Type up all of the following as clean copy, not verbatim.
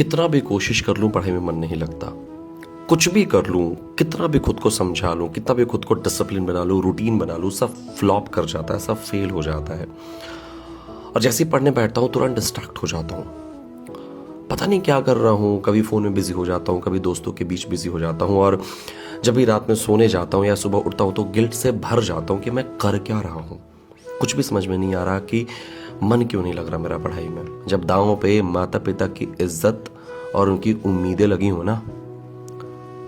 कितना भी कोशिश कर लूं पढ़ाई में मन नहीं लगता। कुछ भी कर लूं, कितना भी खुद को समझा लूं, कितना भी खुद को डिसिप्लिन बना लूं, रूटीन बना लूं, सब फ्लॉप कर जाता है, सब फेल हो जाता है। और जैसे ही पढ़ने बैठता हूं तुरंत डिस्ट्रैक्ट हो जाता हूं, पता नहीं क्या कर रहा हूं। कभी फोन में बिजी हो जाता हूं, कभी दोस्तों के बीच बिजी हो जाता हूं, और जब भी रात में सोने जाता हूं या सुबह उठता हूं तो गिल्ट से भर जाता हूं कि मैं कर क्या रहा हूं। कुछ भी समझ में नहीं आ रहा कि मन क्यों नहीं लग रहा मेरा पढ़ाई में। जब दांव पे माता पिता की इज्जत और उनकी उम्मीदें लगी हो ना,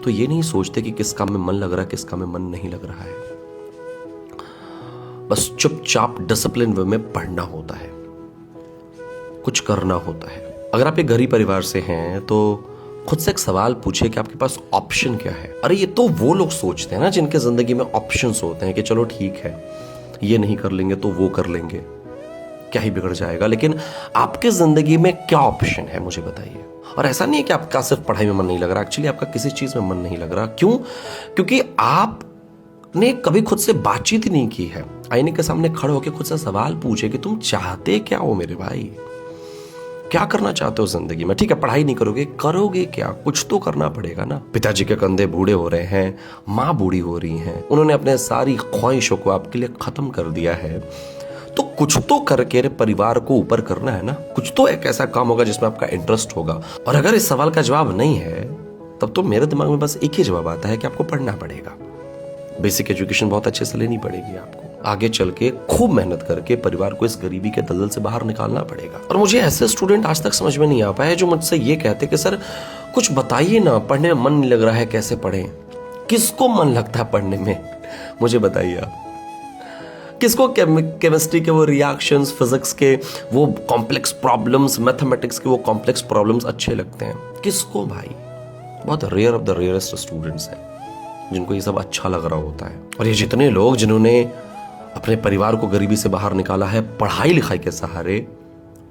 तो ये नहीं सोचते कि किस काम में मन लग रहा है, किस काम में मन नहीं लग रहा है। बस चुपचाप डिसिप्लिन वे में पढ़ना होता है, कुछ करना होता है। अगर आप एक गरीब परिवार से हैं तो खुद से एक सवाल पूछिए कि आपके पास ऑप्शन क्या है। अरे ये तो वो लोग सोचते हैं ना जिनके जिंदगी में ऑप्शंस होते हैं कि चलो ठीक है, ये नहीं कर लेंगे तो वो कर लेंगे, क्या ही बिगड़ जाएगा। लेकिन आपके जिंदगी में क्या ऑप्शन है, मुझे बताइए। और ऐसा नहीं है कि आपका सिर्फ पढ़ाई में मन नहीं लग रहा, एक्चुअली आपका किसी चीज में मन नहीं लग रहा। क्यों? क्योंकि आपने कभी खुद से बातचीत ही नहीं की है। आईने के सामने खड़े होकर खुद से सवाल पूछे कि तुम चाहते क्या हो मेरे भाई, क्या करना चाहते हो जिंदगी में। ठीक है, पढ़ाई नहीं करोगे, करोगे क्या? कुछ तो करना पड़ेगा ना। पिताजी के कंधे बूढ़े हो रहे हैं, माँ बूढ़ी हो रही हैं, उन्होंने अपने सारी ख्वाहिशों को आपके लिए खत्म कर दिया है, तो कुछ तो करके परिवार को ऊपर करना है ना। कुछ तो एक ऐसा काम होगा जिसमें आपका इंटरेस्ट होगा। और अगर इस सवाल का जवाब नहीं है, तब तो मेरे दिमाग में बस एक ही जवाब आता है कि आपको पढ़ना पड़ेगा। बेसिक एजुकेशन बहुत अच्छे से लेनी पड़ेगी आपको, आगे चल के खूब मेहनत करके परिवार को इस गरीबी के दलदल से बाहर निकालना पड़ेगा। और मुझे ऐसे स्टूडेंट आज तक समझ में नहीं आ पाए जो मुझसे ये कहते कि सर कुछ बताइए ना, पढ़ने में मन नहीं लग रहा है, कैसे पढ़ें। किसको मन लगता है पढ़ने में, मुझे बताइए आप। किसको केमिस्ट्री के वो रिएक्शंस, फिजिक्स के वो कॉम्प्लेक्स प्रॉब्लम्स, मैथमेटिक्स के वो कॉम्प्लेक्स प्रॉब्लम्स अच्छे लगते हैं? किसको भाई? बहुत rare of the rarest students हैं जिनको ये सब अच्छा लग रहा होता है। और ये जितने लोग जिन्होंने अपने परिवार को गरीबी से बाहर निकाला है पढ़ाई लिखाई के सहारे,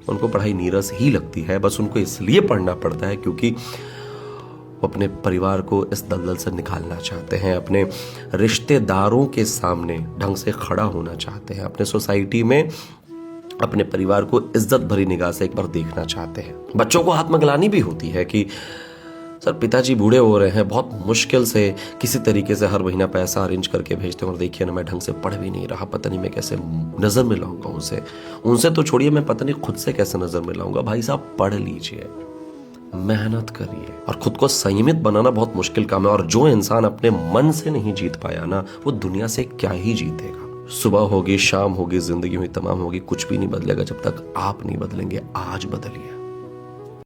उनको पढ़ाई नीरस ही लगती है। बस उनको इसलिए पढ़ना पड़ता है क्योंकि वो अपने परिवार को इस दलदल से निकालना चाहते हैं, अपने रिश्तेदारों के सामने ढंग से खड़ा होना चाहते हैं, अपने सोसाइटी में अपने परिवार को इज्जत भरी निगाह से एक बार देखना चाहते हैं। बच्चों को आत्मग्लानि भी होती है कि सर पिताजी बूढ़े हो रहे हैं, बहुत मुश्किल से किसी तरीके से हर महीना पैसा अरेंज करके भेजते हैं, और देखिए ना मैं ढंग से पढ़ भी नहीं रहा, पता नहीं मैं कैसे नजर में लाऊंगा उनसे तो छोड़िए, मैं पता नहीं खुद से कैसे नजर में लाऊंगा। भाई साहब पढ़ लीजिए, मेहनत करिए। और खुद को संयमित बनाना बहुत मुश्किल काम है, और जो इंसान अपने मन से नहीं जीत पाया ना, वो दुनिया से क्या ही जीतेगा। सुबह होगी, शाम होगी, जिंदगी में तमाम होगी, कुछ भी नहीं बदलेगा जब तक आप नहीं बदलेंगे। आज बदलिए।